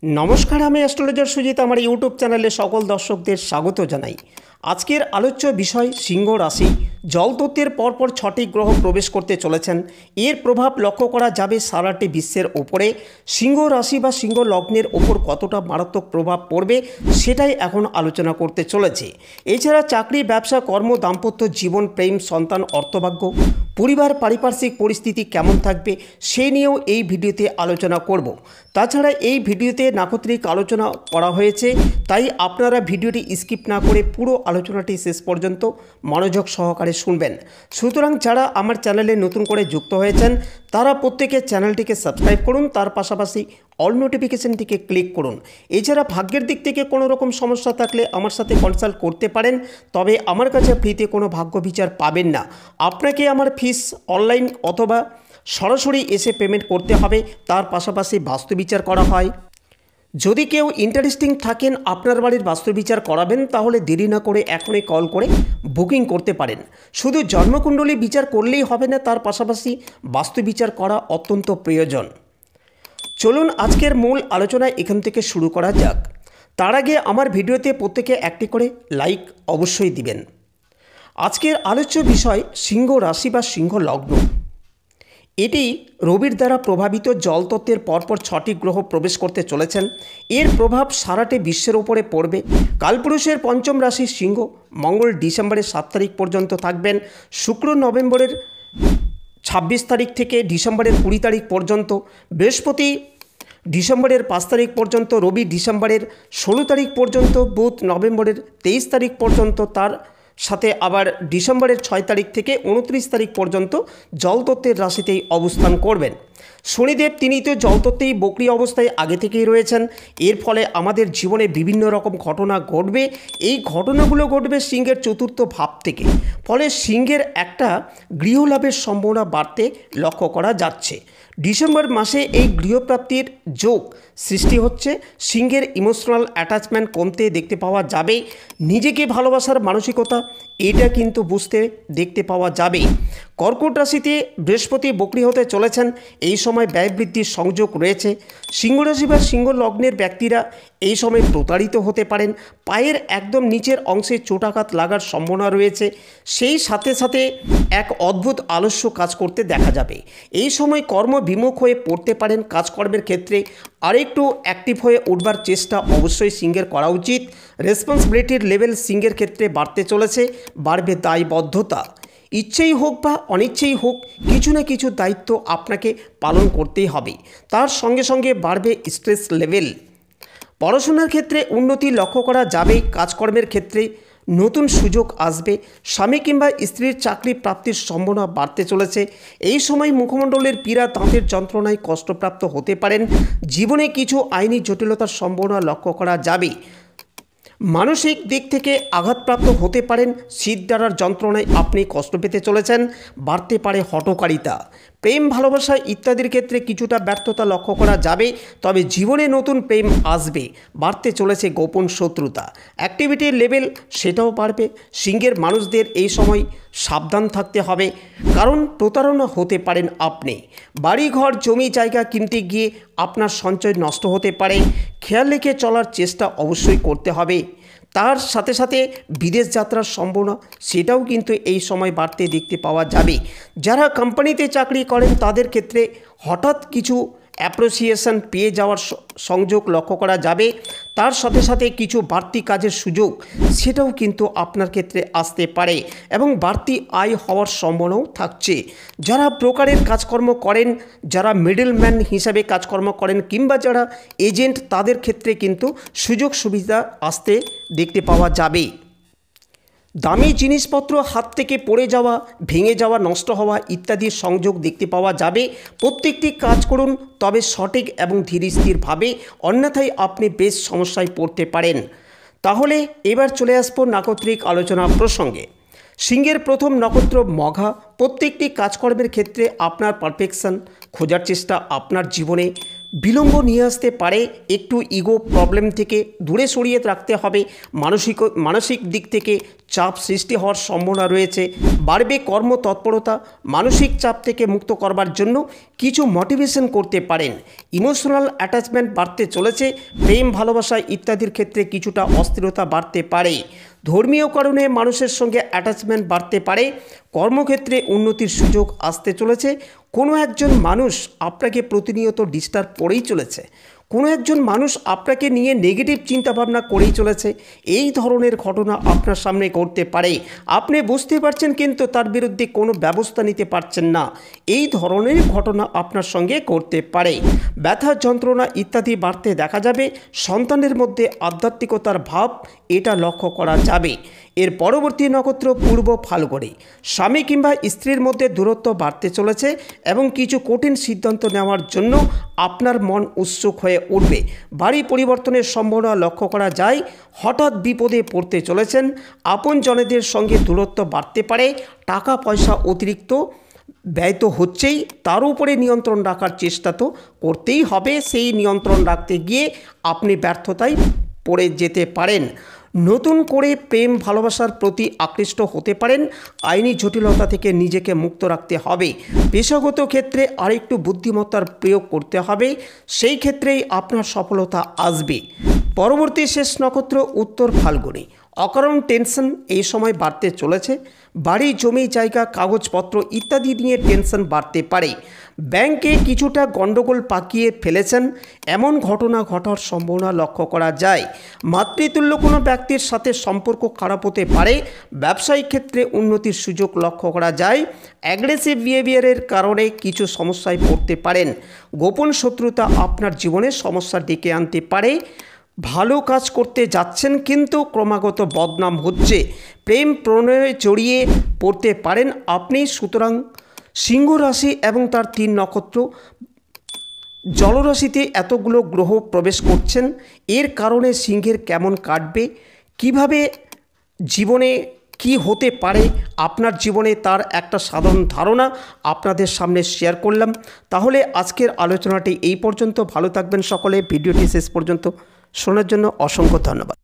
नमस्कार हमें एस्ट्रोलजार सुजित हमारे यूट्यूब चैनले सकल दर्शकদের स्वागत জানাই। আজকের আলোচ্য বিষয় সিংহ রাশি। জলতত্ত্বের পরপর ৬টি গ্রহ প্রবেশ করতে চলেছেন। এর প্রভাব লক্ষ্য করা যাবে সারাটি বিশ্বের ওপরে। সিংহ রাশি বা সিংহ লগ্নের ওপর কতটা মারাত্মক প্রভাব পড়বে সেটাই এখন আলোচনা করতে চলেছে। এছাড়া চাকরি, ব্যবসা, কর্ম, দাম্পত্য জীবন, প্রেম, সন্তান, অর্থভাগ্য, পরিবার, পারিপার্শ্বিক পরিস্থিতি কেমন থাকবে সে নিয়েও এই ভিডিওতে আলোচনা করব। তাছাড়া এই ভিডিওতে নাক্ষত্রিক আলোচনা করা হয়েছে, তাই আপনারা ভিডিওটি স্কিপ না করে পুরো আলোচনাটি শেষ পর্যন্ত মনোযোগ সহকারে শুনবেন। সুতরাং যারা আমার চ্যানেলে নতুন করে যুক্ত হয়েছেন তারা প্রত্যেকে চ্যানেলটিকে সাবস্ক্রাইব করুন, তার পাশাপাশি অল নোটিফিকেশনটিকে ক্লিক করুন। এছাড়া ভাগ্যের দিক থেকে কোনো রকম সমস্যা থাকলে আমার সাথে কনসাল্ট করতে পারেন, তবে আমার কাছে ফ্রিতে কোনো ভাগ্য বিচার পাবেন না। আপনাকে আমার ফিস অনলাইন অথবা সরাসরি এসে পেমেন্ট করতে হবে, তার পাশাপাশি বাস্তুবিচার করা হয়। যদি কেউ ইন্টারেস্টিং থাকেন আপনার বাড়ির বাস্তুবিচার করাবেন তাহলে দেরি না করে এখনই কল করে বুকিং করতে পারেন। শুধু জন্মকুণ্ডলী বিচার করলেই হবে না, তার পাশাপাশি বাস্তুবিচার করা অত্যন্ত প্রয়োজন। চলুন আজকের মূল আলোচনা এখান থেকে শুরু করা যাক। তার আগে আমার ভিডিওতে প্রত্যেকে একটি করে লাইক অবশ্যই দিবেন। আজকের আলোচ্য বিষয় সিংহ রাশি বা সিংহ লগ্ন। এটি রবির দ্বারা প্রভাবিত। জলতত্ত্বের পরপর ৬টি গ্রহ প্রবেশ করতে চলেছেন। এর প্রভাব সারাটি বিশ্বের উপরে পড়বে। কালপুরুষের পঞ্চম রাশি সিংহ। মঙ্গল ডিসেম্বরের ৭ তারিখ পর্যন্ত থাকবেন। শুক্র নভেম্বরের ২৬ তারিখ থেকে ডিসেম্বরের ২০ তারিখ পর্যন্ত। বৃহস্পতি ডিসেম্বরের ৫ তারিখ পর্যন্ত। রবি ডিসেম্বরের ১৬ তারিখ পর্যন্ত। বুধ নভেম্বরের ২৩ তারিখ পর্যন্ত। তার সাথে আবার ডিসেম্বরের ৬ তারিখ থেকে ২৯ তারিখ পর্যন্ত জলতত্ত্বের রাশিতেই অবস্থান করবেন। শনিদেব তিনি তো জলতত্ত্বেই বক্রী অবস্থায় আগে থেকেই রয়েছেন। এর ফলে আমাদের জীবনে বিভিন্ন রকম ঘটনা ঘটবে। এই ঘটনাগুলো ঘটবে সিংহের চতুর্থ ভাব থেকে। ফলে সিংহের একটা গৃহলাভের সম্ভাবনা বাড়তে লক্ষ্য করা যাচ্ছে। ডিসেম্বর মাসে এই গৃহপ্রাপ্তির যোগ সৃষ্টি হচ্ছে। সিংহের ইমোশনাল অ্যাটাচমেন্ট কমতে দেখতে পাওয়া যাবে। নিজেকে ভালোবাসার মানসিকতা এটা কিন্তু বুঝতে দেখতে পাওয়া যাবে। কর্কট রাশিতে বৃহস্পতি বক্রী হতে চলেছেন। এই সময় ব্যয় বৃদ্ধির সংযোগ রয়েছে। সিংহ রাশি বা সিংহ লগ্নের ব্যক্তিরা এই সময় প্রতারিত হতে পারেন। পায়ের একদম নিচের অংশে চোটাঘাত লাগার সম্ভাবনা রয়েছে। সেই সাথে সাথে এক অদ্ভুত আলস্য কাজ করতে দেখা যাবে। এই সময় কর্মবিমুখ হয়ে পড়তে পারেন। কাজকর্মের ক্ষেত্রে আরেকটু অ্যাক্টিভ হয়ে উঠবার চেষ্টা অবশ্যই সিংহের করা উচিত। রেসপন্সিবিলিটির লেভেল সিংহের ক্ষেত্রে বাড়তে চলেছে। বাড়বে দায়বদ্ধতা। ইচ্ছেই হোক বা অনিচ্ছেই হোক কিছু না কিছু দায়িত্ব আপনাকে পালন করতেই হবে। তার সঙ্গে সঙ্গে বাড়বে স্ট্রেস লেভেল। পড়াশোনার ক্ষেত্রে উন্নতি লক্ষ্য করা যাবে। কাজকর্মের ক্ষেত্রে নতুন সুযোগ আসবে। স্বামী কিংবা স্ত্রীর চাকরি প্রাপ্তির সম্ভাবনা বাড়তে চলেছে। এই সময় মুখমণ্ডলের পীড়া, দাঁতের যন্ত্রণায় কষ্টপ্রাপ্ত হতে পারেন। জীবনে কিছু আইনি জটিলতার সম্ভাবনা লক্ষ্য করা যাবে। মানসিক দিক থেকে আঘাতপ্রাপ্ত হতে পারেন। শীত দ্বারার যন্ত্রণায় আপনি কষ্ট পেতে চলেছেন। বাড়তে পারে হঠকারিতা। প্রেম, ভালোবাসা ইত্যাদির ক্ষেত্রে কিছুটা ব্যর্থতা লক্ষ্য করা যাবে, তবে জীবনে নতুন প্রেম আসবে। বাড়তে চলেছে গোপন শত্রুতা। অ্যাক্টিভিটির লেভেল সেটাও বাড়বে। সিংহের মানুষদের এই সময় সাবধান থাকতে হবে, কারণ প্রতারণা হতে পারেন আপনি। বাড়িঘর, জমি জায়গা কিনতে গিয়ে আপনার সঞ্চয় নষ্ট হতে পারে। খেয়াল রেখে চলার চেষ্টা অবশ্যই করতে হবে। তার সাথে সাথে বিদেশ যাত্রার সম্ভাবনা সেটাও কিন্তু এই সময় বাড়তে দেখতে পাওয়া যাবে। যারা কোম্পানিতে চাকরি করেন তাদের ক্ষেত্রে হঠাৎ কিছু অ্যাপ্রিসিয়েশন পেয়ে যাওয়ার সংযোগ লক্ষ্য করা যাবে। তার সাথে সাথে কিছু বাড়তি কাজের সুযোগ সেটাও কিন্তু আপনার ক্ষেত্রে আসতে পারে এবং বাড়তি আয় হওয়ার সম্ভাবনাও থাকছে। যারা ব্রোকারের কাজকর্ম করেন, যারা মিডলম্যান হিসাবে কাজকর্ম করেন কিংবা যারা এজেন্ট, তাদের ক্ষেত্রে কিন্তু সুযোগ সুবিধা আসতে দেখতে পাওয়া যাবে। দামি জিনিসপত্র হাত থেকে পড়ে যাওয়া, ভেঙে যাওয়া, নষ্ট হওয়া ইত্যাদির সংযোগ দেখতে পাওয়া যাবে। প্রত্যেকটি কাজ করুন, তবে সঠিক এবং ধীরস্থিরভাবে, অন্যথায় আপনি বেশ সমস্যায় পড়তে পারেন। তাহলে এবার চলে আসবো নাক্ষত্রিক আলোচনা প্রসঙ্গে। সিংহের প্রথম নক্ষত্র মঘা। প্রত্যেকটি কাজকর্মের ক্ষেত্রে আপনার পারফেকশন খোঁজার চেষ্টা আপনার জীবনে বিলম্ব নিয়ে আসতে পারে। একটু ইগো প্রবলেম থেকে দূরে সরিয়ে রাখতে হবে। মানসিক দিক থেকে চাপ সৃষ্টি হওয়ার সম্ভাবনা রয়েছে। বাড়বে কর্মতৎপরতা। মানসিক চাপ থেকে মুক্ত করবার জন্য কিছু মোটিভেশন করতে পারেন। ইমোশনাল অ্যাটাচমেন্ট বাড়তে চলেছে। প্রেম ভালোবাসা ইত্যাদির ক্ষেত্রে কিছুটা অস্থিরতা বাড়তে পারে। ধর্মীয় কারণে মানুষের সঙ্গে অ্যাটাচমেন্ট বাড়তে পারে। কর্মক্ষেত্রে উন্নতির সুযোগ আসতে চলেছে। কোনো একজন মানুষ আপনাকে প্রতিনিয়ত ডিস্টার্ব করেই চলেছে। কোনো একজন মানুষ আপনাকে নিয়ে নেগেটিভ চিন্তাভাবনা করেই চলেছে। এই ধরনের ঘটনা আপনার সামনে ঘটতে পারে। আপনি বুঝতে পারছেন কিন্তু তার বিরুদ্ধে কোনো ব্যবস্থা নিতে পারছেন না। এই ধরনের ঘটনা আপনার সঙ্গে ঘটতে পারে। ব্যথা যন্ত্রণা ইত্যাদি বাড়তে দেখা যাবে। সন্তানের মধ্যে আধ্যাত্মিকতার ভাব এটা লক্ষ্য করা যাবে। এর পরবর্তী নক্ষত্র পূর্ব ফাল্গুনী। স্বামী কিংবা স্ত্রীর মধ্যে দূরত্ব বাড়তে চলেছে এবং কিছু কঠিন সিদ্ধান্ত নেওয়ার জন্য আপনার মন উৎসুক হয়ে উঠবে। বাড়ি পরিবর্তনের সম্ভাবনা লক্ষ্য করা যায়। হঠাৎ বিপদে পড়তে চলেছেন। আপনজনেদের সঙ্গে দূরত্ব বাড়তে পারে। টাকা পয়সা অতিরিক্ত ব্যয় তো হচ্ছেই, তার উপরে নিয়ন্ত্রণ রাখার চেষ্টা তো করতেই হবে। সেই নিয়ন্ত্রণ রাখতে গিয়ে আপনি ব্যর্থতায় পড়ে যেতে পারেন। নতুন করে প্রেম ভালোবাসার প্রতি আকৃষ্ট হতে পারেন। আইনি জটিলতা থেকে নিজেকে মুক্ত রাখতে হবে। পেশাগত ক্ষেত্রে আরেকটু বুদ্ধিমত্তার প্রয়োগ করতে হবে। সেই ক্ষেত্রেই আপনার সফলতা আসবে। পরবর্তী শেষ নক্ষত্র উত্তর ফাল্গুনী। অকারণ টেনশন এই সময় বাড়তে চলেছে। বাড়ি জমি জায়গা কাগজপত্র ইত্যাদি নিয়ে টেনশন বাড়তে পারে। ব্যাংকে কিছুটা গণ্ডগোল পাকিয়ে ফেলেছেন এমন ঘটনা ঘটার সম্ভাবনা লক্ষ্য করা যায়। মাতৃতুল্য কোনো ব্যক্তির সাথে সম্পর্ক খারাপ হতে পারে। ব্যবসায়িক ক্ষেত্রে উন্নতির সুযোগ লক্ষ্য করা যায়। অ্যাগ্রেসিভ বিহেভিয়ারের কারণে কিছু সমস্যায় পড়তে পারেন। গোপন শত্রুতা আপনার জীবনে সমস্যা ডেকে আনতে পারে। ভালো কাজ করতে যাচ্ছেন কিন্তু ক্রমাগত বদনাম হচ্ছে। প্রেম প্রণয়ে জড়িয়ে পড়তে পারেন আপনি। সুতরাং সিংহ রাশি এবং তার 3 নক্ষত্র জলরাশিতে এতগুলো গ্রহ প্রবেশ করছেন। এর কারণে সিংহের কেমন কাটবে, কিভাবে জীবনে কি হতে পারে আপনার জীবনে, তার একটা সাধারণ ধারণা আপনাদের সামনে শেয়ার করলাম। তাহলে আজকের আলোচনাটি এই পর্যন্ত। ভালো থাকবেন সকলে। ভিডিওটি শেষ পর্যন্ত শোনার জন্য অসংখ্য ধন্যবাদ।